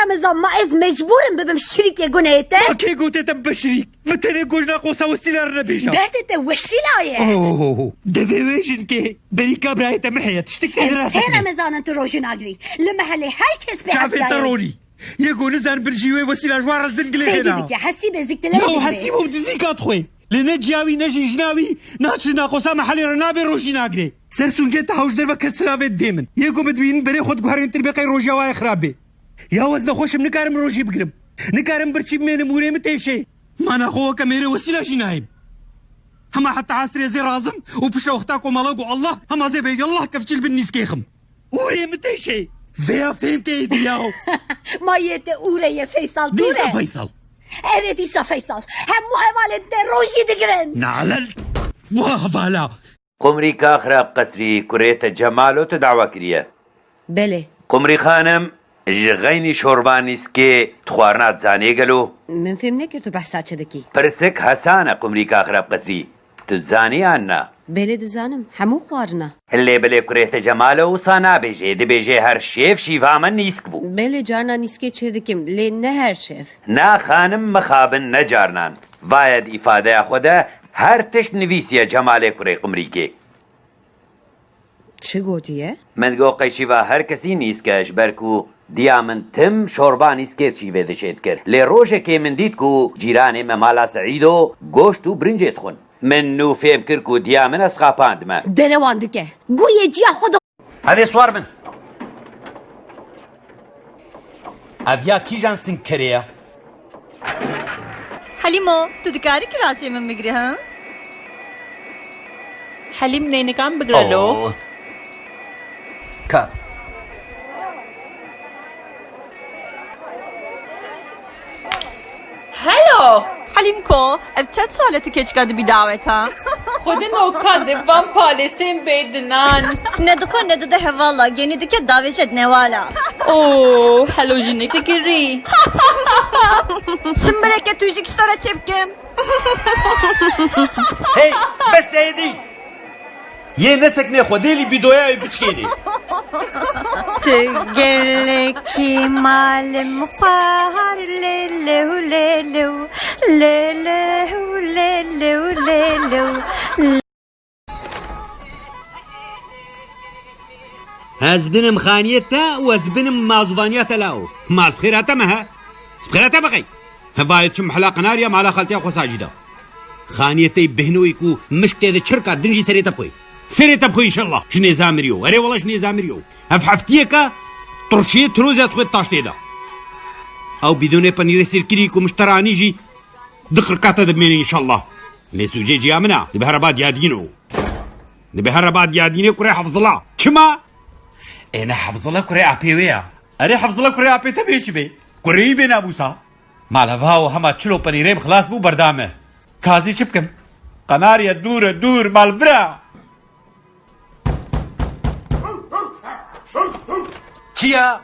رمضان ما إذ مجبور ببم شريك يا جونيته كي قلت بشريك متى قلنا قوسا وسيلة نبيجا دارت وسيلة يا دفيويشن كي بريكا براية محيا تشتكي سين رمضان أنت روجي ناقري لمحلي هركس شافي تروني يقول نزار بلجيوي وسيلة جوار الزنقلي سيدي بك يا حسي بزيك تلاقي لو حسيبه بدزيكا تخوين لنجياوي نجي جناوي ناتشنا قوسا محلي رنابي روجي ناقري سرسون جيت هاوش درفا كسلافي ديمن يقول بدوين بري خود قهرين تربيقي روجي واي خرابي يا وزن خوشم نكارم روجي بقرب نكارم برشي من موري متيشي ما نخوه كميري وسيلة جنايب هما حتى عصري زي رازم وبشا اختاكو ملاقو الله هما زي بيجي الله كفتشل بالنيس كيخم وري متيشي فيها فهم كيدي ياهو ما يت أوري يا فيصل ديسا فيصل أنا ديسا فيصل هم محوالة روجي دقرن نعلل وهفالا قمري كاخراب قسري كريت جمالو تدعوى كريه بله قمري خانم جغيني شوربانيسكي تخوارنات زاني قالو من فهم نكرتو بحثات شدكي برسك حسانة قمري كاخراب قسري تزاني عنا بله دزانم همو خوارنا اللي بلي كريت جمالو وصانا بيجي دي بيجي هر شيف شيفا من نيسكبو بله جارنا نيسكي چدكم لين نه هر شيف نا خانم مخابن نجارنان باید ifade خوده هر تشت نویسیه جمال کره قمری که چه گودیه؟ من گو قیشیوا هر کسی نیست که اشبر کو دیا من تم شوربا نیست که چی ویده شید کرد لی روشه که من دید کو جیرانه ممالا سعیدو گوشت و برنجت خون من نو فهم کرد کو دیا من اسخا پاندمه دروان دکه گویه جیا خود هذه سوار من افیا کی جان سنکریه حلیمو تو دکاری کراسی من میگری ها؟ حليم نيني كان بقرالو كا هلو حلیم کو اب چند سالتی کچ کرده بی دعوتا خودin o kadıvan palesin beydinan. ne de hevala yeni dike davet ne vala Oo, halojinik tikiri. Sımbereke tüycük işlere çepkim هی بس هدی یه نسکنه خودیلی بیدویای بچکینی تگلکی malum fahar lelehu lelehu lelehu lelehu lelehu هزبنم خانيتا وزبنم مازوفانيتا لاو ماز بخيراتا مها بخيراتا بقي هفايتشم حلاق ناريا مالا خالتيا خو ساجدا خانيتي بهنويكو مشكتي ذا شركة دنجي سريتا بخوي سريتا بخوي ان شاء الله شني زامريو اري والله شني زامريو هفحفتيكا ترشيه تروزا تخوي الطاشتي دا او بدون بانيري سيركيريكو مشتراني جي دخل كاتا دميني ان شاء الله ليسو جي جي امنا بهرباد يادينو بهرباد يادينو كوري حفظ الله شما انا حفظ الله كوري ابيويا اري حفظ الله كوري ابي تبيش بي كوري بين ابوسا مالفاو هما تشلو بانيريم خلاص بو بردامه كازي شبكم قناريا دور مالفرا تشيا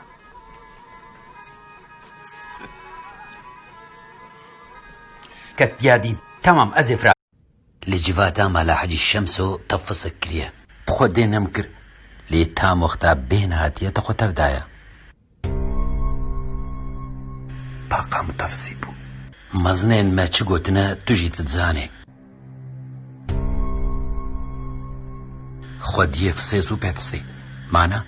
كتيادي تمام ازفرا لجواتا مالا حدي الشمس تفصك كريه خودي نمكر لي تام وقتا بين هاتيه تخو تفدايا باقا متفسيبو مزنين ما تشقوتنا تجي تتزاني خود يفسيسو بيفسي معنا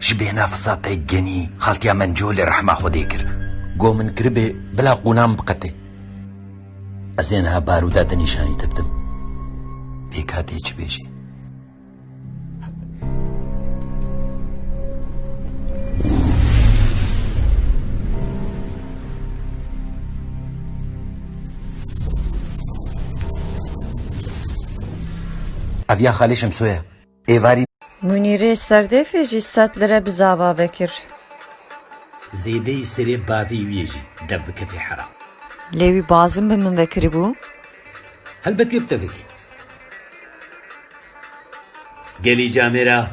جبينا فصاتي جني خالتيا منجول رحمة خديكر قو من كربي بلا قونام بقتي أزينها بارودات نشاني تبدم بيكاتي بيجي أفيا خالي شمسويا إيواري Münir'e serdef jissatlere bizava bekir. زيدي سري بافي ويجي دبك في حرام Levi bazım bimin vekiri bu. هل بك يبتفك قالي جامرة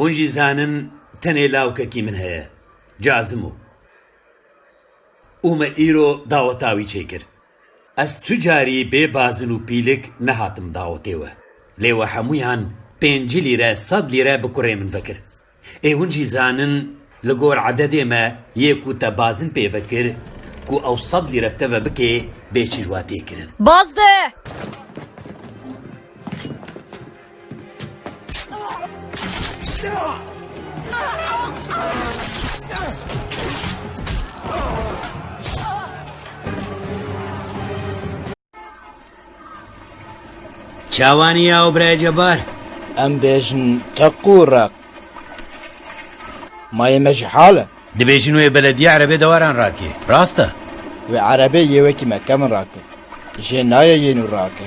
هونجي زانن تني لاوككي من هيا جازمو وما إيرو داوتاوي شكر از تجاري بي بازنو بيلك نهاتم داوتيوه ليوه حمويان 5 ليرة 100 ليرة بكوري من فكر ئێونجی زانن لە گۆر عەدەدێمە یەک و تەبازن پێوە کرد کو ئەو 100 لیرە بتەوە بکێ بێچی ژواتێکردن بازده. چاوانی یا و برای جەبار ئەم بێژن تەقوڕق مایە مەژحاڵە دەبێژین وێ بەلەدی عەرەبێ دەواران ڕاکێ ڕاستە وێ عەرەبێ یەوەکی مەکە من ڕاکە ژێ نایە یێن و ڕاکە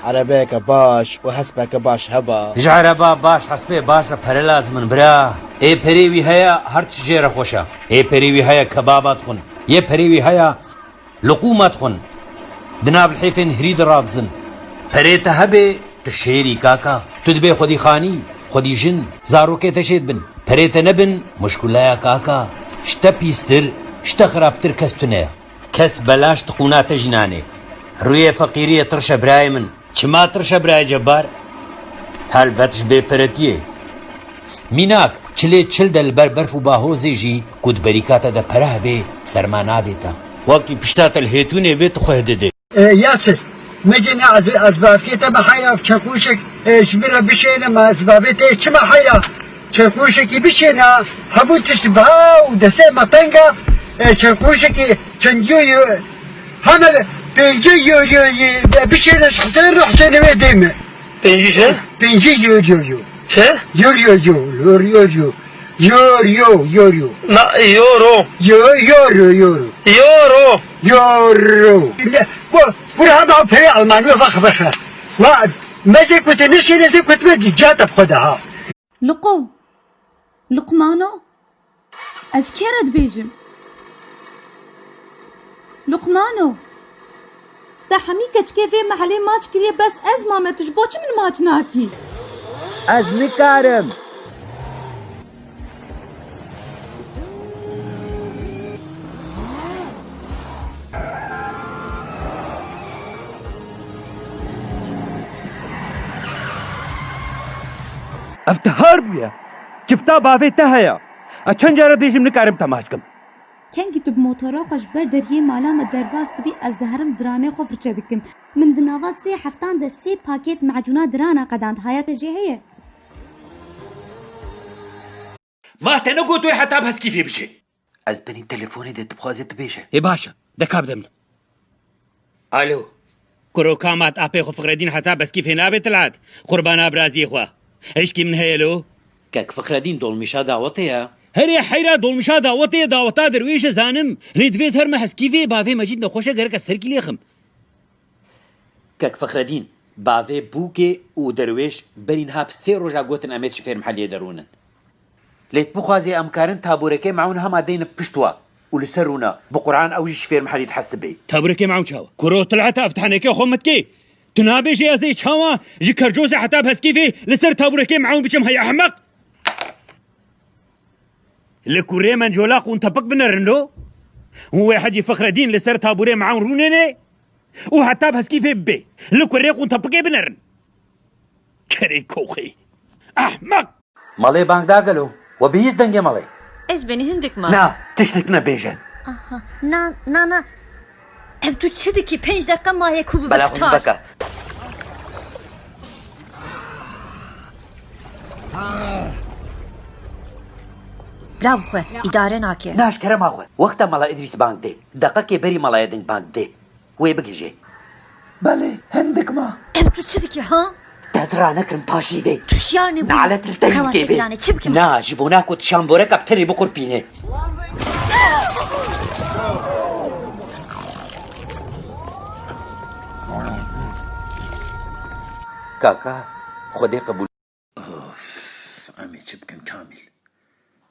عەرەبەیەکە باش و هەسپەکە باش هەبا ژ عەرەبا باش هەسپێ باشە پەرە لازمن برا ئێ پەرێوی هەیە هەرچ ژێرە خۆشە ئێ پەرێوی هەیە کەبابات خۆن یێ پەرێوی هەیە لقومات خۆن دناب الحیفێن هری دڕابزن پەرێتە هەبێ تو شێری کاکا تو دەبێ خۆدی خانی خۆدی ژن زارۆکێتە شێت بن پەرێتە نەبن مشکولایە کاکا شتە پیستر شتە خراپتر کەس تونەیە کەس بەلاش تقوناتە ژنانێ ڕوویە فەقیریە تڕشە برای من چما تڕشە برای جەبار هەلبەتش بێپەرەتیە میناک چلێ چل دەلبەر بەرف و باهۆزێژی گوتبەری کاتە دە پەرە هەبێ سەرما نادێتە وەکی پشتاتە هێتونێ بێت خۆی دەدێ ياسر مجنى أسبابتي ما حيا تشكوشك شبرا بشينا ما أسبابتي شما حيا تشكوشك بشينا حبو تشبها ودسي مطنقة تشكوشك تنجو همل بينجي بشينا شخصين روح سنوي ديما بينجي يو چه؟ يوريو لا يورو يورو برا ما في ألمانيا فخ بخير ما زي كنت نشي زي كنت بدي جات بخدها لقمانو از كيرد بيجم لقمانو تا همي كچكي في محلي ماچ كريه بس از مامتش بوچ من ماچ ناكي از نكارم افتهار بووە چفتا باێتە هەیە ئەچەند جارە دێژم نکارم تەماشکم كنگی تو بموتورا خوش بر دریه مالام درباست بی از دهرم درانه خو فرچه دکم من دناوا 3 هفتان ده 3 پاکت معجونا درانا قداند حیات جه هەیە ماتە نەگوتوی حتا هەسکی فێ بچێ ئەس بنی تەلەفۆنی دە بخوازێت بێژە ێ باشە دەکا بدەمن ئالۆ کوڕۆ کامات ئاپێ خۆ فقرەدین هەتا بەسکی فێ نابێت تەلات قوربان ئابرازیە خوا هیچکی من هەیە لۆ کەک فقرەدین دڵمیشا داوەتەیە هەرێ حەیرا دڵمیشا داوەتەیە داوەتا دەروێشە زانم لێ دوێت هەرمە هەسکی فێ باێ مەجید نەخۆشە گەرەکە سەرکی لێخم کەک فقرەدین باێ بووکێ و دەروێش بەرین هاپ 3 ڕۆژا گوتن ئەمێت فێرم هەلێ دەڕونن لێت بخوازێ ئەمکارن تابورەکەی معون هەما دەینە پشتووە و لەسەر ڕوونە بقورآن ئەوژی فێرم هەلیت حەست بێ تابورەکەی معون چاوە کوڕۆ تەلعاتە ئەفتحانەکەی خۆمەتکێ تو نابێژێ ئەزەی چاوە ژی کەرجۆزە حتا هەسکی فێ لەسەر تابورەکەی معون بچم هەیە ئەحمەق لە کوڕێ مەنجۆلا قون تەپک بنەرنلۆ وێ حەجی فەخرەدین لەسەر تابورێ معون ڕوونێنێ و حتا هەسکی فێ بێ لە کوڕێ قون تەپکێ بنەرن کەرەی کۆخی ئەحمەق مەڵێ بانگداگەلو و بهیچ دەنگێ مەڵێ Ez beni hindik ma. نا تشتێک نەبێژە نا ev tu çi dikî 5 dakika maye ku بەلا قون بکە Bravo xwe, idare nake. ناشکرە ماخۆ وەختە مەڵە ئیدریس بانگ دێ دەقەکێ بەری مەڵایە دەنگ بانگ دێ وێ بگیژێ بەڵێ هەندێکما ev tu çi dikî ha دەزرا نەکرم پاشی دێ tuşyar ne bu نالەت تەکێ بێ yani çi bikim نا ji بۆ ناکوت شامبۆرەکە پتەری بقورپینێ کاکا خودێ قبول ئەمێ چ بکەن کامیل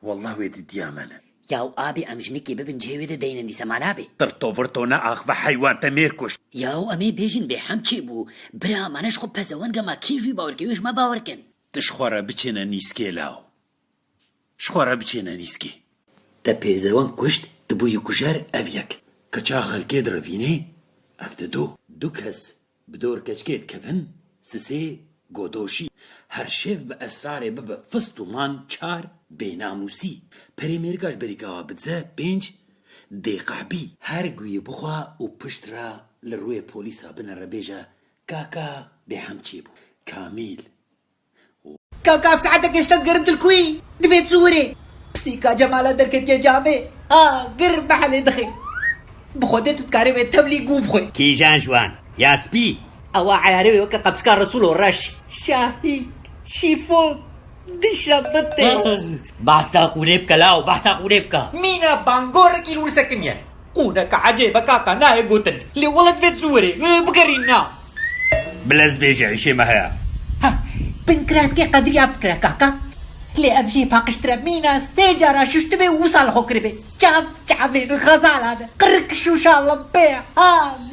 والله وێدی دیامەنە یاو ئابێ ئەم ژنێکی ببن جێوێدە دەینە دیسەمانابێ تڕتۆڤرتۆنە ئاخڤە حیوانتە مێرکوشت یاو ئەمێ بێژن بێ هەم چێ بوو برامانەش خۆ پەزەوەنگەما کێژوی باوەرکەوێش مە باوەرکەن تشخۆرە بچێنە نیسکێ لاو شخۆرە بچێنە نیسکی دە پێزەوەن کوشت دبووی کوژەر ئەڤیەک کە چا خەلکێ درەڤینێ ئەفتە دوو کەس بدۆر کەچکێت کەڤن سسێ گۆدۆشی هەر شێف بە ئەسرارێ ببە فست و مان 4 بێناموسی پەرێمێرگاش بەریکاوە بجە 5 دێقابی هەر گوێ بخوا و پشترا لە ڕوێ پۆلیسا بنەڕە بێژە کاکا بێحەمچێ بوو کامیل كاكا في ساعتك يستقرب الكوي دفيت زوري بسيكا جمالة دركت يا جامي قرب محل دخي بخودت تكاري بيت تبلي قوب خوي کیژان جوان یاسپی او عياري وكا قبسكار رسول ورش شاهي شيفون دشربتي بحثا قوليبكا لاو بحثا قوليبكا مينا بانغور كيلو سكنيا قونك عجيبة كاكا ناي قوتن لي والله دفيت زوري بقرينا بلز بيجي عيشي مهيا بنكراسكي قدري افكرة كاكا لي افجي باقشترا مينا سيجارة ششتبه وصل حكربه شافين الخزال هذا قرك شو شاء الله بيع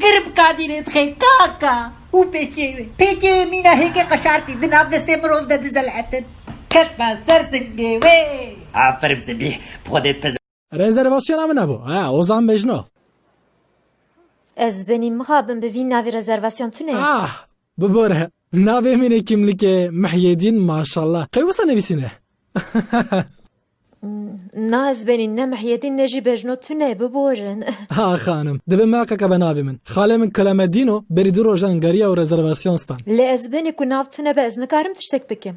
قرب قادين تخي كاكا وبيجي مينا هيك قشارتي دناف دستي مروف دا دزل عتن كتبا سرسنجي وي عفر بسبيح بخودت بز رزرڤاسیۆنا من هەبوو ئۆزان بێژنۆ Ez benî mixabim bi vî navê rezervasyon tune. ببۆرە ناوێ منێ کیملیکێ مەحیێدین ماشەڵڵا قەیوەسە نەویسینە Na ez benî ne mehiyedîn ne jî bêjno tune biborin. خانم دەبێ ماکەکە بە ناوێ من خاڵێ من کەلەمەدین و بەری دوو ڕۆژان گەریە و رەزەرڤاسیۆن ستان Lê ez benî ku nav tune be ez nikarim tiştek bikim.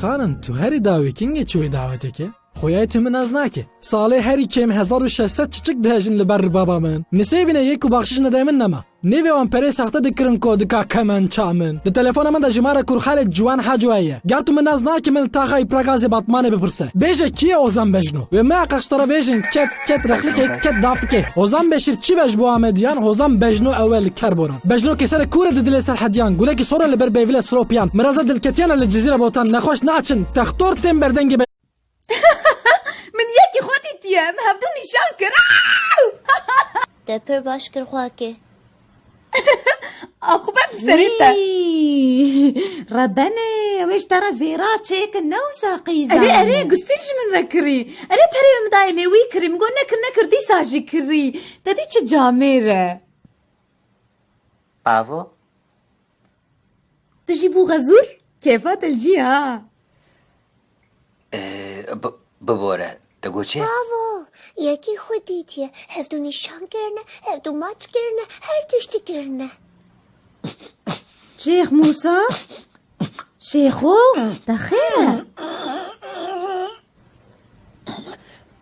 خانم تو هەری داوێکینگە چوی داوەتێکێ خۆیایەتی من ئەز ناکێ ساڵێ هەری کێم 1600 چچک دەهێژن لەبەر بابا من نسێ بینە یەک و باخشش نەدای من نەما نێوێوان پەرێ ساختە دکردن کۆ دکا کەمەن چامن دە تەلەفۆنە من دە ژمارە کوڕخالێک جوان حاجوایە گاتو من ئەز ناکێ من تاغای پراگازێ باتمانێ بپرسە بێژە کیە ئۆزان بێژنۆ وێ ما قەشتەرە بێژن کەت رەخلکێ کەت دافکێ ئۆزان بێشیر چی بەش بۆ ئامەدیان هۆزان بێژنۆ ئەوە لە کەربۆران بێژنۆ کێسەرە کوورە ددلێ سەر حەدیان گولێکی سۆرە لەبەر بێڤلە سرۆپیان مرەزە دلکەتیانە لە جزیرە بۆتان نەخۆش ناچن تەختۆر تێم بەردەنگی من یکی خودی دیم هفدو نیشان کرد دپر باش کر خواکه عقوبت سریتا ربنا ويش ترى زيرات شيك النوسة قيزة أري قستيش من ركري أري بري مدايلي ويكري مقول نكر دي ساجي كري تديش جاميرة بافو تجيبو غزور كيفات الجي ببۆرە دەگۆ چێ؟ بابا یەکی خودیتیە هەفتو نیشان کردنە هەفتو ماچ کردنە هەر تشتی کردنە شيخ موسى شيخو دخيرة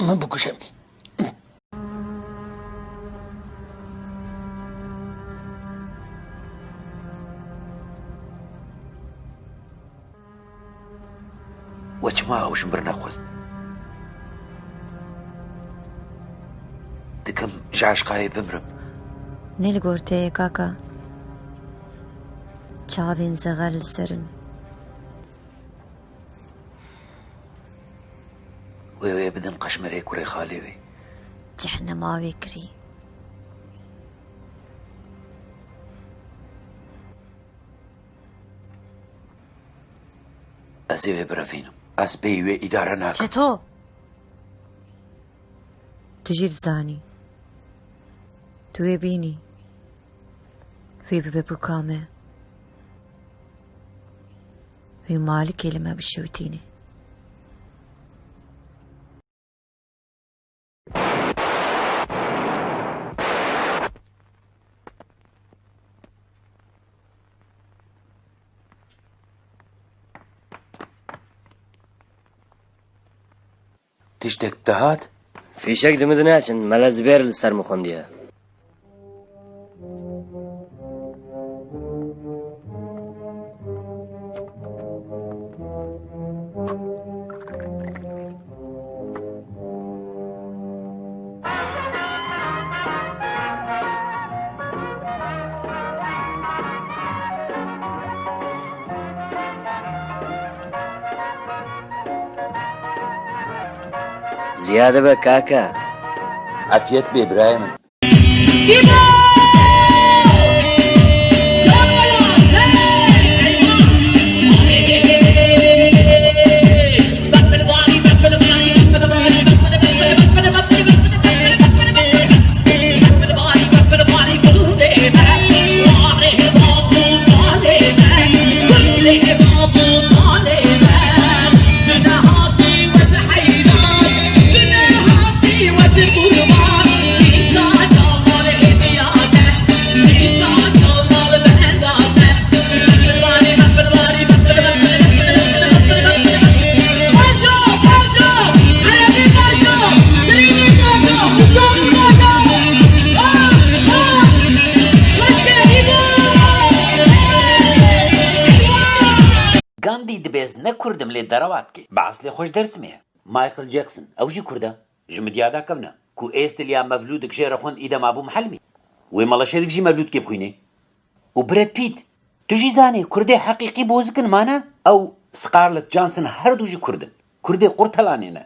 من بکوشم وەچما ئەوشم بەر نەخواست دکەم ژاشقایە بمرم Ne li gor te kaka? Çavên zeğer li serin. وێ بدەم قەشمەرێ کوڕێ خاڵێ وێ Cehnema wê kirî. ئەس ێ وێ برەڤینم ئەس بێی وێ ئیدارە ناکەم Çeto! Tu jî dizanî. Tu ê bînî. Wê bibe bûka me. Wê malikê li me bişewitîne. تشتێک دەهات؟ فیشەک دمت ناچن مەلە زبێر لە سەر مخۆندیە زیادە بە کاکە عەفیەت بێ برای من نەکوردم لێ دەڕەواتکێ بەعس لێ خۆش دەرسمێ مایکل جەکسن ئەوژی کووردە ژمدیادا کەونە کو ئێستلیا مەڤلودک ژێرە خوند ئیدەما بوو محەلمی وێ مەڵە شەریفژی مەڤلود کێ بخوینێ و برێد پیت توژی زانێ کوردێ حەقیقی بۆ زگنمانە ئەو سقارلت جانسن هەردووژی کوردن کوردێ قورتەلانێنە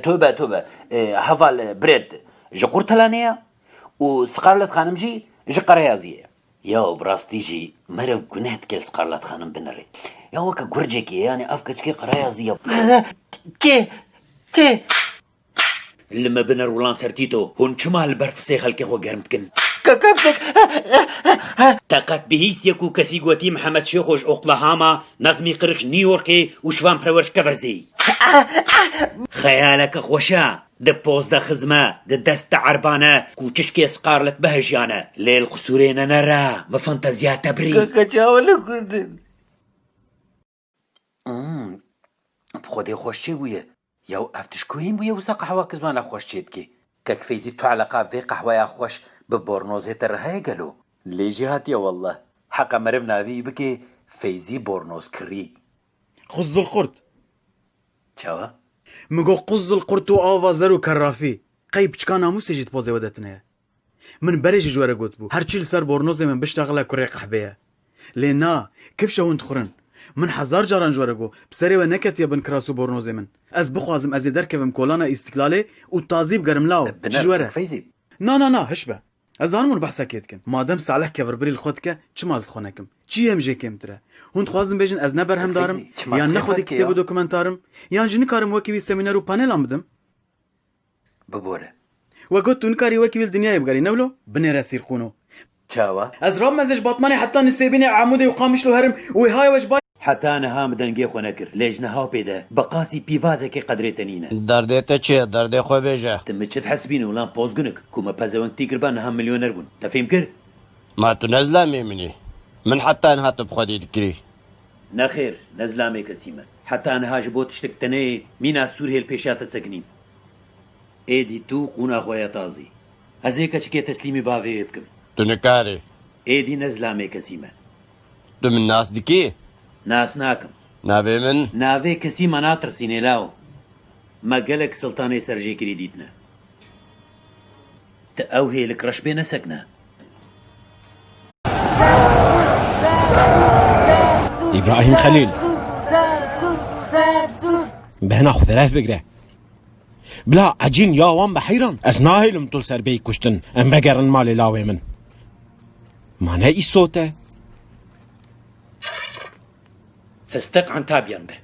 تۆبە هەڤال برێد ژە قورتەلانەیە و سقارلت خانمژی ژە قەرەیازیەیە یا بڕاستیژی مەرە گونەت کێ سقارلت خانم بنەڕێ یا وەکە گورجێکی یانێ ئەف کەچکێ قەرەیازیە تێ لمە بنەر وڵان سەرتیتۆ هون چما لە بەرفسێ خەڵکی خۆ گەرم بکن تاقەت بهیستێک و کەسی گوتی محەممەد شێخۆش ئۆقلەهاما نەزمی قرش نیویۆرکێ و شوان پرەوەرش کەڤەرزەی خەیالەکە خۆشە دە پۆزدە خزمە دە دەستە عەربانە و چشکێ سقارلت بەهژیانە لێل قسوورێنە نەرا بە فەنتەزیاتە بری کەچاوە لە کوردن خۆدێ خۆشچێ بوویە یا و ئەفتشکۆین بوویە وسە قەحوا کە زمانە خۆشچێتکێ کە کفەیزی تو عەلەقا vê قەحوەیە خۆش بە بۆرنۆزێتە ڕەهەیە گەلۆ لێژی هاتیە وەڵڵە حەقە مەرڤ ناوی بکێ فەیزی بۆرنۆز کڕی خز القرد چاوە مگۆ قز القرد و ئاوا زەر و کەرافی قەی بچکا ناموسێژیت پۆزێوە دەتنەیە من بەرێژی ژوەرە گوت بوو هەرچی لەسەر بۆرنۆزێ من بشتەغڵە کوڕێ قەحبەیە لێ نا کفشە هون تخورن من هزار جاران جوەرە گۆ بسەرێوە نەکەتیە بن کراس و بۆرنۆزێ من ئەس بخوازم ئەزێ دەرکەوم کۆلانە ئیستیقلالێ و تازیب گەرم لاوە ژوەرە نا هشبە ئەزانمون بەحسەکێتکن مادەم ساڵح کەڤربری خۆتکە چ مازت خۆنەکەم چی ئەمژێ کێمترە هون خوازم بێژن ئەز نەبەر هەمدارم یان نەخۆدی کتێبە دۆکمنتارم یان ژنی کارم وەکیوی سەمینەر و پانێلان بدم ببۆرە وەگوت تو نکاری وەکیویل دنیای بگەری نەولۆ بنێرە سیرخونۆ چاوە ئەز ڕام مەزش باتمانی حتا نسێبینێ عمودەی و قامیشل و هەرم وی هایەوەش با حتا نەها مدەنگێ خۆ نەکرد لێژ نەهاو پێدە بە قاسی پیڤازێکی قەدرێتە نینە دەردێتە چێ دەردێ خۆ بێژە تمچت حەسبینە وڵام پۆزگونک کومە پەزەوەنگتی کردبان نەها ملیۆنەر بوون تەفیم کرد ما تو نەزلامێ منی من حتا هاتە بخۆدی دکری نەخێر نەزلامێ کەسیمە حتا نەهاژ بۆ تشتێک تەنێ مینا سوور هێل پێشاتە چەکنین ئێدی تو قونا خۆیە تازی ئەزێ کەچکێ تەسلیمی باوێ بکەم تو نکارێ ئێدی نەزلامێ کەسیمە تو من ناس دکی ناس ناکەم ناوێ من ناوێ کەسیمە ناترسینێ لاوە مەگەلێک سڵتانەی سەرژێکری دیتنە تە ئەو هێلک ڕەش بێ نەسەکنە إبراهيم خليل بهنا خذراف بقرا بلا عجين يا وان بحيران اسناهي لم طول سربي كشتن ام بقرن مالي لاوي من معناه ايش صوته فستق عن تابيان به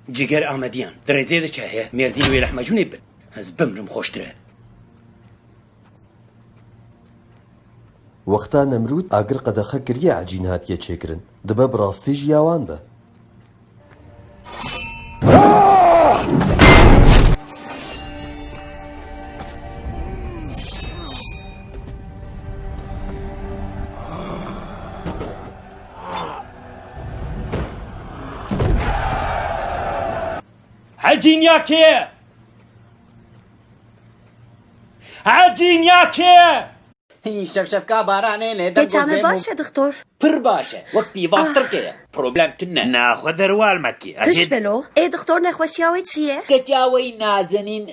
جيجر آمديان دريزي ده چاهيه ميردين ويلح مجوني بن از بمرم خوشتره وەختا نەمرود ئاگر قەدەخە گریە عەجین هاتیە چێکردن دەبە بڕاستی ژیاوان بە عجين ياكي شەفشەفکا بارانێ لێ تێچامە باشە دکتۆر پر باشە وەک پیڤاستڕکەیە پرۆبلەم تنە ناخۆ دەروالمەکی هش بلۆ ئێ دکتۆر نەخۆشیاوی چییە؟ کەتیاوەی نازنین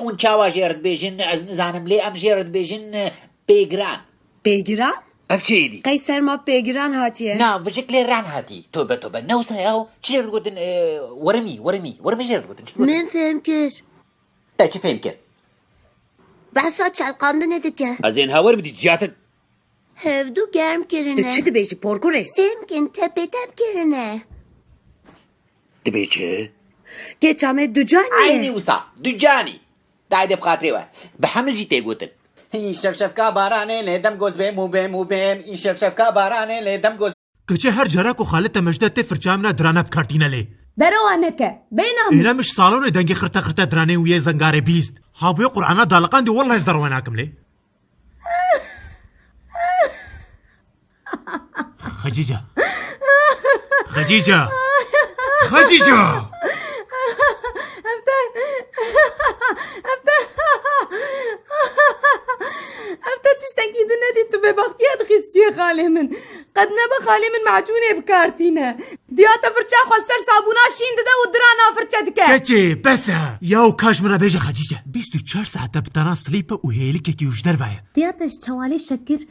اون چاوا ژێرت بێژن ئەز نزانم لێ ئەم ژێرت بێژن پێگران پێگران؟ ئەف چێدی قەی سەرما پێگران هاتیە نا vژک لێ ڕان هاتی تۆ بە تۆ بە نەوسەیا و چێر گوتن وەرمی ژێر گوتن من فێم کرد تا چی فێم کرد بەسا چەلقاندنێ دکە ئەزێن هاوەر بدی جیاتت هەڤدوو گەرمکردنە چی دەبێژی پۆرگوڕێ فێمکن تەپێتەبکردنە دەبێ چێ؟ کێچامێ دوجانیە عینی وسا دوجانی دای دە بخاترێوە بە هەملجی تێگوتن این شەفشەفکا بارانێ لێ دەم گۆز بێم و بێم و بێم این شەفشەفکا بارانێ لێ دەم گۆز کچێ هەر جارەک و خالتە مەژدە تێ فرچامنا درانە بکارتینە لێ دەرەوە نەکە بێنام ئێلەمش ساڵۆنێ دەنگی خرتە خرتە درانێ و یێ زەنگارێ بیست هابووە قورعانە داڵەقاندی وەڵڵا هێز دەڕوە ناکەم لێ خەجیجە ئەفتە تشتێکی دو نەدی تو بێبەختیە دخیستویە خالێ من قەت نەبە خالێ من معجونێ بکارتینە دیاتە فرچە خۆ سەر سابوونا شین دەدە و درا نافرچە دکە کەچێ بەسە یا و کاش منە بێژە خەجیجە 24 ساعتە بتەنا سلیپە و هێلکێکی وش دەربایە دیاتەش چاوالەی شەکر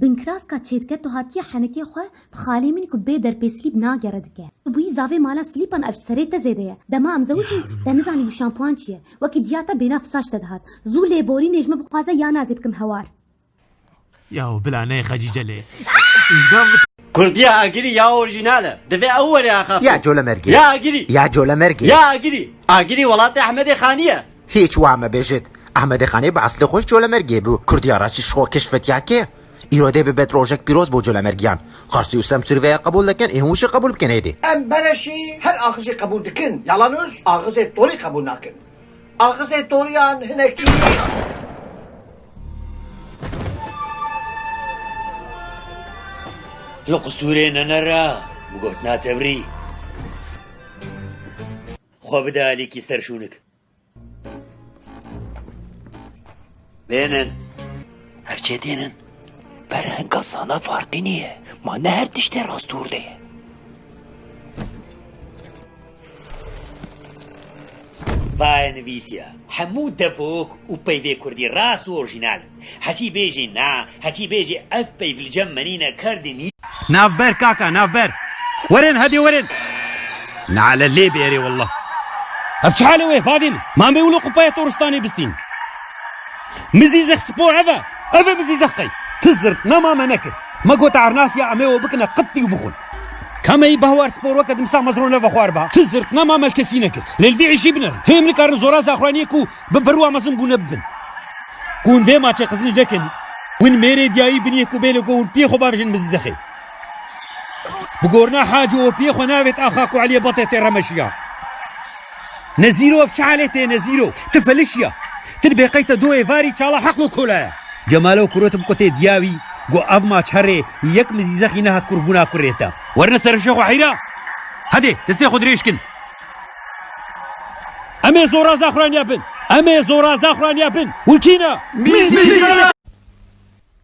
بنکراسکا چێتکە و هاتیە حەنەکەی خۆ بخالی منی و بێ دەرپێ سلیپ ناگەڕە دکە بووی زاوێ مالا سلیپان ئەف سەرێتە زێدەیە دەما ئەمزەوتی دەنزانی و شامپوان چییە وەکی دیاتە بێنا فساش دەدهات زوو لێبۆری نێژمە بخوازە یا نازێ بکەم هەوار یا و بلانەیە خەجیجە لێ کوردیا ئاگیری یا ئۆریژینالە دەبێ ئەو وەریاخە یا جۆلە مەرگی یا ئاگیری یا جۆلە مەرگی یا ئاگیری وڵاتی ئەحمەدی خانیە هیچ وامە بێژێت ئەحمەدی خانێ بە ئەسلی خۆش جۆلە مەرگێ بوو کوردیا ڕاستیش خۆ کشفتیاکێ ئیرۆدێ ببێت ڕۆژێک پیرۆز بۆ جۆلە مەرگیان قارسی و سەم سروێیە قبول دەکەن ئێهوشی قبول بکەن هێدێ ئەم بەرەشی هەر ئاغزی قبول دکن یاڵانوس ئاغزێ تۆری قبول ناکن ئاغزێ تۆریان هەنێکی لە قسوورێ نەنەرا بگۆت ناتەبری خۆ بدە ئالیکی سەرشونک بێنن هەرچێ دێنن بەرهەنگە سانە فارقی نییە مانە هەر تشتێ ڕاستوردەیە باە نویسە هەموو دەفۆک و پەیوێ کوردی ڕاست و ئۆرژینال هەچی بێژی نا هەچی بێژی ئەف پەیڤلجەم منینە کردمی نافبەر کاکە نافبەر وەرن هەدی وەرن نعلە لێ بێرێ والله ئەف چ حالەوەی فادین مام بێ ولو قوپایە تۆڕستانی بستین مزیزە سپۆر ئەvە مزیزە قەی تزرت نەمامە نەکرد مەگۆتە عرناسیە ئەمەوە بکنە قەتی و بخون کەمەی بەهوار سپۆر وەکە دمسا مەزڕۆ لەڤە خوار بە تزرت نەمامە کەسی نەکرد لێلڤی عیشی بنەر هێم نکارن زۆرا زاخوانیەک و بەبەروا مەزم بوونە ببن کون vê maçê qizîn dekin win mêrê diyayî biniyê ku bêle ku piyê xwe bavêjin mizîzexê bi gorna hacî û piyê xwe navêt axa ku Eliyê Batê tê remeşiya nezîro ev çi halê tê nezîro tu felişiya tu bêqeyte doyê varî çala heql û kolaya Cemalo kurotim ku tê diyawî got ev maç herê yek mizîzexî nehat kurbûna kurê te werine serişê xwe heyra hedê destê xwe dirêj kin em ê zora zaxuraniya bin em ê zora zaxuraniya bin wilçîne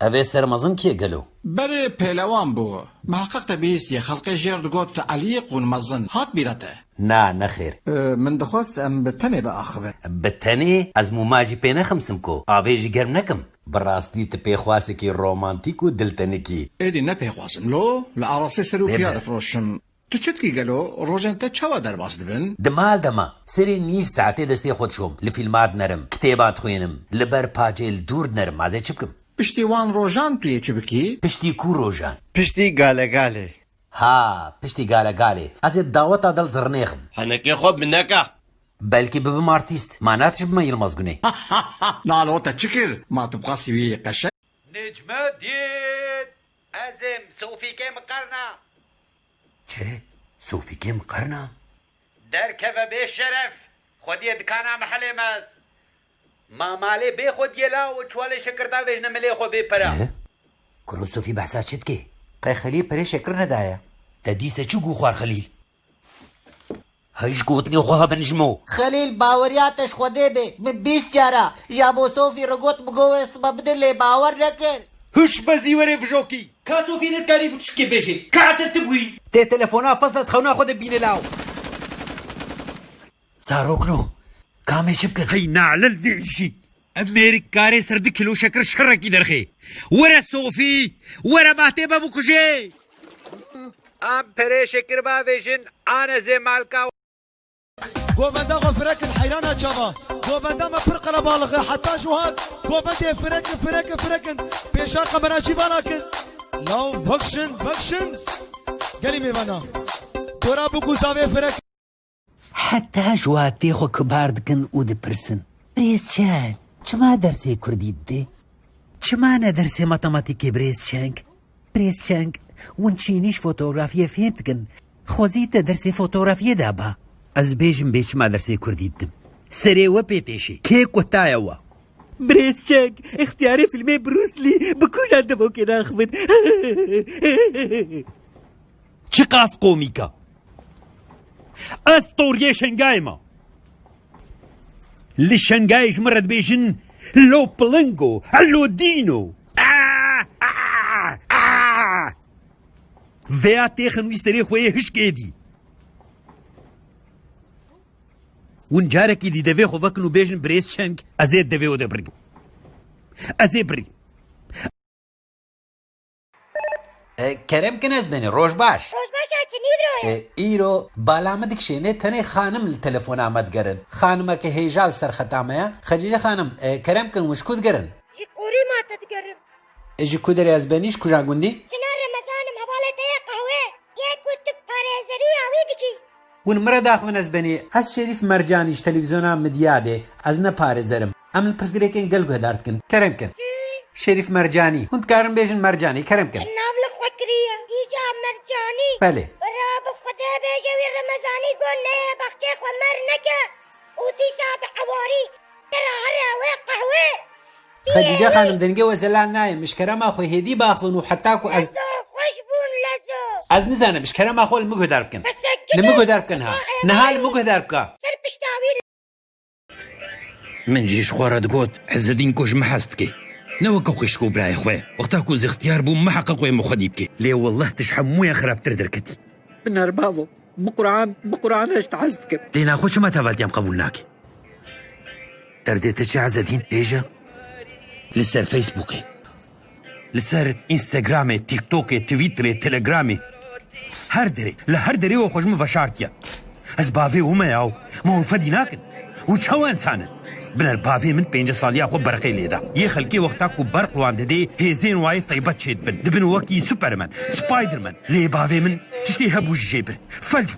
ev ê sermezin kê gelo berê pêlewan bû meheqeq te bîstiye xelqê jêr digot tu Eliyê qûn mezin hat bîra te na nexêr min dixwast em bi tenê biaxivin bi tenê ez mûma jî pê neximsim ku avê jî germ nekim bi rastî tu pêxwasekî romantîk û diltenekî êdî nepêxwazim lo li arasê ser û piya difroşim tu çitkî gelo rojên te çawa derbas dibin di mal dema serê nîv saetê destê xwe dişom li fîlmat nerim kitêban dixwînim li ber pacê li dûr dinerim mazê çi bikim piştî wan rojan tu yê çi bikî piştî ku rojan piştî galegalê ha piştî galegalê ez ê daweta dil zirnêxim henekê xwe bineka belkî bibim artîst ma natiş bime Yılmaz Güney nalo te çi kir ma tu bixasî wî qeşe نجمەدین ئەزم سۆفیکێ مقەرنا çê Sofîkê miqerna دەرکەوە بێ شەرەف خودیە دکانا محلێ مەز مامالێ بێ خودیە لا و چوالێ شەکردا وێژنە ملێ خۆ بێ پەرە kurû Sofî behsa çi dike qey Xelîl perê şekir nedaye te dîse çi gû xwar Xelîl heyş gotinê xwe hebinijmo خەلیل باوەریاتش خودێ بێ من 20 جارە یا بۆ سۆفی ڕگوت بگۆوێ سبە بدر لێ باوەڕ نەکرد هش بەزی وەرێ vijokî کا Sofî netkarî bû tişkê bêjê ka eser tu bûyî tê telefona fesla dixewna xwe de bîne law zarokno kamê çi bikin hey nalel vê îşî ev mêrik karê ser 2 kilo şekir şerekî derxê were Sofî were bahtê me bikujê ئەم پەرێ شەکر باوێژن ئانە زێ مالکا گۆبەندا خۆ فرەکن حەیرانە چاوا گۆبەندامە پڕ قەرەباڵغە حتا شوهات گۆبەندێ فرەکن پێشار قەمەراچی بالاکن لاو بەخشن گەلی میوانە گۆرا بکو زاوێ فرەک حتا جواتê xwe kibar dikin û dipirsin Birêzçeng çima dersê Kurdî didê çima ne dersê matematîkê Birêzçeng Birêzçeng wan çînîş fotoğrafiyê fêm dikin xwezî te dersê fotoğrafiyê de ba ez bêjim bê çima dersê Kurdî didim serê we pê têşê kê kutaye we Birêzçeng ixtiyarê filmê Bruce Lee bi kujan devokê daxivin çi qas komîka ez storiyê Şengayê me li Şengayê ji min re dibêjin lo pilingo lo dîno vêya têxin wî serê xwe yê hişkê dî ون جارێکی دی دەوێ خۆڤەکن و بێژن برێز چەنگ ئەزێت دەوێ و دەبڕی بوو ئەزێ بڕی کەرەم کنەز بێنێ ڕۆژ باش ڕۆژ باشە چنیدرۆیە ئیرۆ بالامە دکشێنێ تەنێ خانم لە تەلەفۆن ئامەدگەرن خانمەکە هێژال سەرخەتامەیە خەجیجە خانم کەرەم کن وشکوت گەرن جی قوری ماتە دگەرم ئەژی کو دەرێ ئەزبەنیش کوژا گوندی کنار ڕەمەزانم هەواڵەتەیە قەهوێ یەک و تک پارێزەری ئاوی دکی ون مرە داخمن ئەزبەنی ئەس شەریف مەرجانیش تەلەڤیزۆنا مدیادێ ئەز نەپارێزەرم ئەم پرسگرێکێن گەل گوهدارتکن کەرەم کن شەریف مەرجانی هوندکارم بێژن مەرجانی کەرەم کن ناو لە خوەکریە هیجا مەرجانی بەلێ برا بخدا بێژەوی ڕەمەزانی گۆنەیە بەختێ خۆ مەر نەکە وتی ساب عواری ترە هەراوێ قەهوێ خەجیجە خانم دەنگە وەزەلان نایە مشکەرەما خۆی هێدی باخن و حتاکو ئەز خۆش بوون لەزۆ ئەز نزانم مشکەرەما خۆ لە مگۆدار بکەن لە مگۆدار بکەن ها نەها لە مگۆدار بکە سەر پشتاوی من جيش خوارد قوت عز الدين كوش محاستكي نوكو قيشكو براي خوي وقتاكو زي اختيار بو محقق وين مخديبكي ليه والله تشحم ويا خراب تردركتي بنار بابو بقرآن ايش تعزتك لينا خوش ما تفات يام قبولناك ترديت عز الدين بيجا لسر فيسبوكي لسر انستغرامي تيك توكي تويتري تليجرامي هردري وخوش مفشارتيا اسبافي وما ياو ما هو فديناكن وشاو انسانا بنر بافي من 5 ساليا خو برقي ليدا يخلكي وقتاكو برق وان ددي هيزين واي طيبات شيد دبن وكي سوبرمان سبايدرمان لي بافي من تشتي هبو الجيبر فلج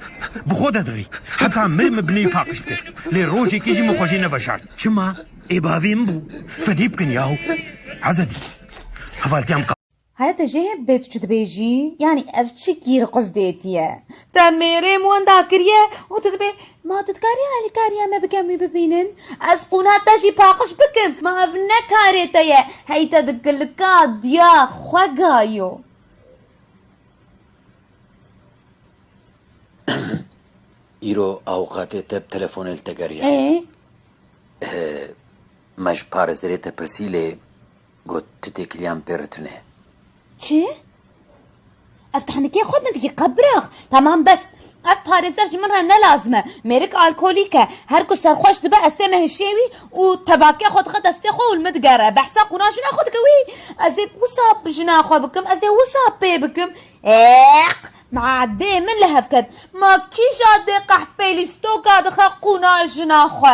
بخودا دغي حتى مرم مبني باقشتك لي روجي كيجي مخوجي نفشار شما اي بافي مبو فديبكن ياهو عزدي هفالتيام هذا تجاه بيت شو تبيجي يعني أفتشي كير قصديتيه تميري مون داكريه وتدبي ما تتكاري على كاريا ما بكمي ببينن أسقونا تجي باقش بكم ما أفنا كاريتيه هاي تدقلكاد يا خواقايو إيرو أوقاتي تب تلفون التقاريا إيه مش بارز دريتا برسيلي قد تتكليان بيرتنه چی؟ افتحني كي خود من دقي قبرغ تمام بس باريزر جمرها نلازمه ميرك الكوليكا هركو سرخوش دبا استمه الشيوي وتباكي خود خد استخو والمدقره بحسا قناش ناخد قوي ازي وصاب جناخو بكم ازي وصاب بي بكم مع عدي من لهفكد ما كيش عدي قحبيلي ستوكا دخا قناش ناخو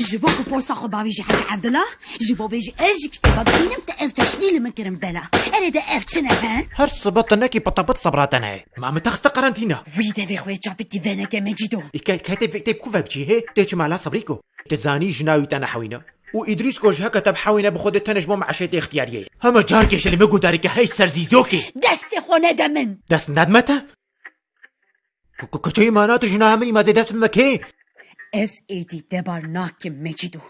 جيبوك فرصة خو باويجي حاج عبد الله جيبو بيجي اجي كتابة بينم تأفتشني لما كرم بلا انا دا افتشنا هان هر صبتناكي بطبط صبراتنا ما متخست قرنطينة ويدا في خويا جابتي ذانا كمجدو كاتب فيكتب كوفا بجي هي تيجي مالا صبريكو تزاني جناوي تانا حوينا وإدريس كوجها كتب حوينا بخود التنجمو مع شيء اختيارية هما جاركيش اللي مقو دارك هاي السرزيزوكي دستي خو ندمن دست ندمته كوكوشي مانات جنامي ما زيدت مكي اس ايدي دبار ناكم مجدو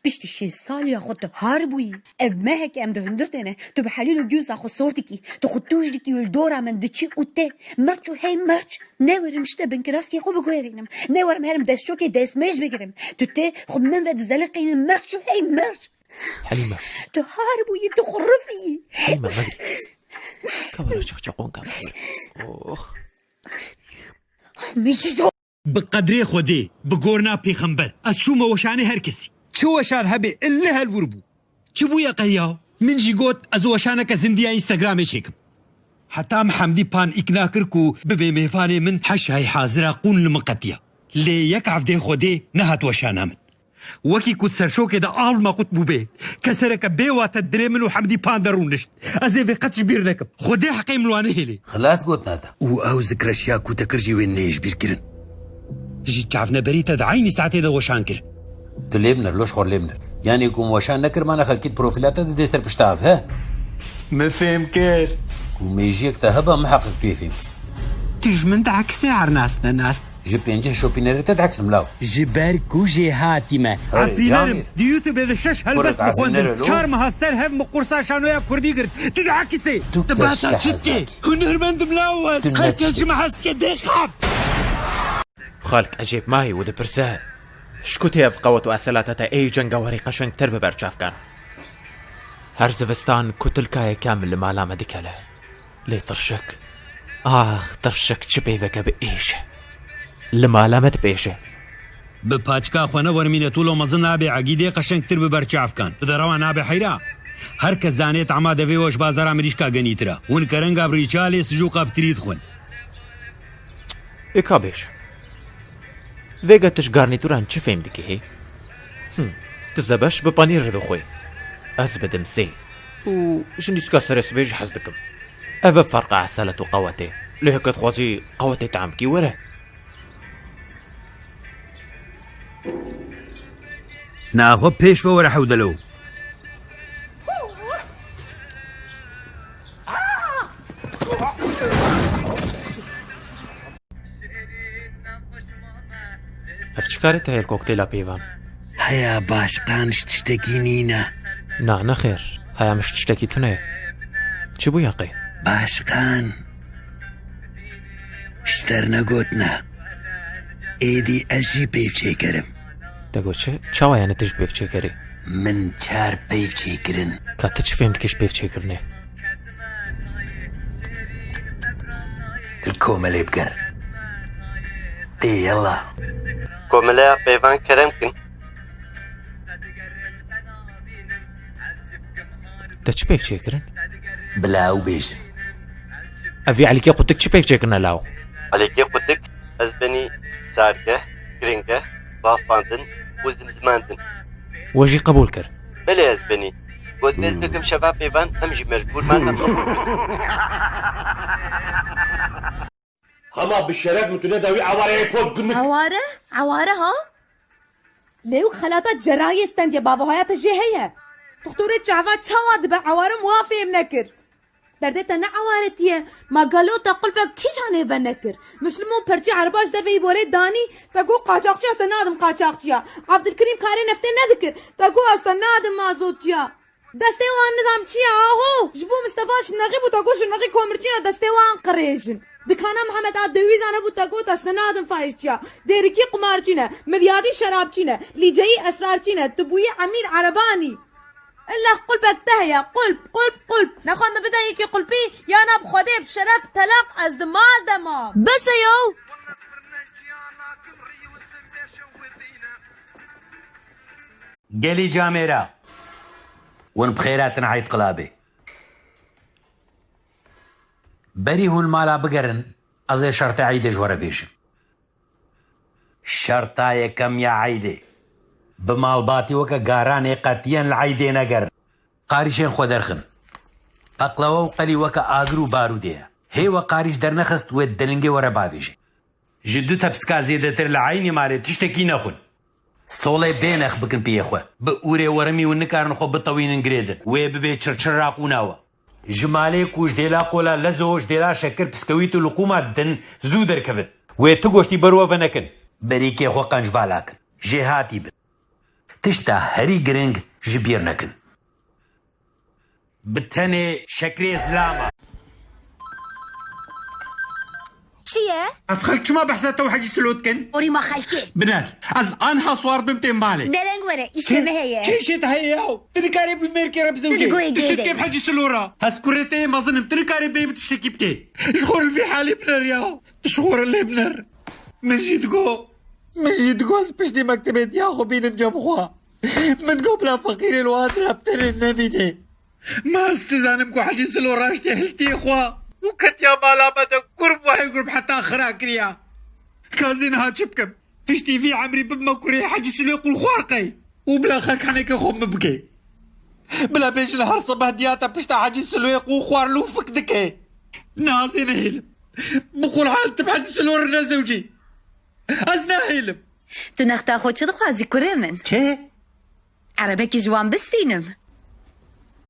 بشتي شي سالي خود هاربوي اف ما هيك ام دهندرتنا تو بحليلو جوزا خو صورتكي تو خطوش ديكي والدورا من دتشي اوتي مرچو هي مرچ نور مشتا بنكراسكي خو بغويرينم نور مهرم دشوكي داس ماج بكرم تو تي خو من ود زلقين مرچو هي مرچ حليمة تو هاربوي تو خرفي حليمة مدري كبر شقون كبر مجدو بقدري خودي بقورنا بيخنبر أشوما وشاني هركسي شو وشان هبي إلا هالوربو شبو يا قياو من جي قوت أزو وشانك زنديا إنستغرامي شيكم حتى محمدي بان إكناكركو ببي ميفاني من حش هاي حاضرة قون لمقتيا لي يكعف دي خودي نهات وشانا من وكي كنت سرشو كده آل ما قلت بوبي كسرك بيوا تدري منو حمدي بان درونشت أزي في قد جبير لكم خودي حقي ملواني هلي خلاص قلت نادا أو ذكر أشياء كنت كرجي وين نيش بيركرن جيت تعرفنا بريتا دعيني ساعتي دا وشانكر تو ليبنر لوش خور ليبنر يعني يكون وشان نكر ما خلكيت بروفيلات دي ديستر بشتاف ها ما فهم كير وميجيك تهبا محقق تيفهم تجمن دعكسي عرناسنا ناس جبينجه شوبينر تدعكس ملاو جبار كوجي هاتمة عفينارم دي يوتيوب هذا الشاش هلبس مخوندن شارم هالسر هم مقرصا شانويا كردي قرد تدعكسي تباتا تشتكي ونهرمند ملاول هركز ما حست كده خاب خالك أجيب ماهي ودي برساه شكوتي أفقوة وأسلاتة أي جنگا وريقا شنك تربي برجاف كان هرزفستان كتلكاي كامل لمالا مدكالة لي طرشك طرشك تشبيبك بإيش لمالا مد بيشه بە پاچکا خوێنە وەرمینە تووڵۆ مەزن نابێ عەگیدێ قەشەنگتر ببەر چافکان بدەڕەوە نابێ حەیرا هەر کەس زانێت ئەما دەوێەوەش بازارا مریشکا گەنیترە ون کەرەنگا بڕیچالێ سژووقا بتریت خوێن ئێکا بێش vêga tişt garnîturan çi fêm dike hê tu zebeş bi panîr dixwe ez bidim sê û ji nîska serê sibê jî hez dikim ev e ferqa eselet û qewetê lê heke dixwazî qewetê te emkî were ناخۆ پێش بە وەرە حەودەلەو ev çi karê te hêl koktêla pêvan هەیە باشقانش تشتێکی نینە na nexêr heya mij tiştekî tune çi bû yaqê باشقان شتەر نەگوتنە ئێدی ئەژی پێیفچێکەرم دەگوت çi çawa yani tij pêvçêkerê من چار پێیفچێکردن ka tu çi fêm dikî pêvçêkirinê کۆمەلێ بگەر دێ یەڵا کۆمەلەیە پەیوان کەرەم کن te çi pêvçêkirin بلاو بێژن evî elîkê qutik çi pêvçêkirine law ئەلێکێ قوتک ئەس بنی سارگە گرنگە باڵپاندن و زمزماندن we jî qebûl kir بەلێ ئەس بنی گوت بێز بکەم شەبا پەیوان ئەم ژی مەجبورمان هەما بشەرەت متونە داوی ئاوارەیە پۆت گوندن عواره ها لێو خەلاتە جەرایە ستەندێ باڤۆهایەتە ژێ هەیە دختورێ چاوا چاوا دبە عوارە موافێم نەکرد دەردێتە نە عوارەتیە ماگەلۆتە قولبە کیژانێڤە نەکرد مسلم و پەرچی عرباش دەرڤەی بۆرێ دانی تەگۆ قاچاقچی ئەستە نادم قاچاقچیە عەبدولکریم کارێ نەفتێ نەدکرد تەگۆ ئەستە نادم مازۆتیە دەستێ وان نزام چییە ئاهۆ ji bo Mistefa şinexî bû teko şinexî komirçîna destê wan qirêjin dikana Mihemed a dewîzan hebû teko deste nadin fahişçiya dêrikî qumarçîne milyadî şerabçîne lîceyî esrarçîne tu bûyî Emîr Erebanî إلا قلبك تهيا قلب نخوان ما بدا يكي قلبي يا ناب خدي بشرف تلاق از دمال دماغ بس يو گەلی جامێرە ون بخێراتن عید قلابێ بەری هولمالا بگەرن ئەزێ شەرتە عیدێ ژوەرە بێژم شەرتا یەکەم یا عیدێ بماڵباتی وەکە گارانێ قەتیەن لە عیدێ نەگەرن قاریشێن خۆ دەرخن ئەقلەوە و قەلی وەکە ئاگر و بارودەیە هێوە قاریش دەرنەخست وێت دەلنگێ وەرە باوێژێ ji du tepska zêdetir li aynî malê tiştekî nexwin solê bênex bikin pêxwe bi ûrê weremî û nikarin xwe bitewînin girêdin wê bibe çirçira qûnawe ji malê ku ji dêla qola lezo ji dêla şekir piskewît û liqûma din zû derkevin wê tu goştî berwe nekin berîkê xwe qencvalakin jê hatî bin tişta herî giring ji bîr nekin bi tenê şekrê zilama چیه؟ از خلق شما بحثات تو حاجی سلوت کن؟ اوری ما خلقه بنار از آنها سوار بمتين بالي درنگ وره ایشه مهیه چه تهيئو تنكاري بالميركي رب زوجي تلقوي جيدة تشتكي بحاجي سلورة هسكورتي ما ظنم تنكاري بي بتشتكي بتي شغور في حالي بنر ياو شغور اللي بنر من جيت جو بشتي مكتبت ياخو بين مجمخوا من قبل فقير الواد رابطر النبيني ما استزانمكو حاجي سلورة اشتي هلتي اخوا وكت يا مالامة قرب وحي قرب حتى آخرها كريا كازينها تشبكم فيشتي في عمري بمكوري حاجي سلوق الخوارقي وبلا خلك حنيك خم بكي بلا بيش نهار صبح دياتا بشتا حاجي سلوق وخوار لو فكدكي نازين هيلم بقول حالت بحاجي سلور نزوجي ازنا هيلم تو نختا خود چه دخوازی کره من چه؟ عربکی جوان بستینم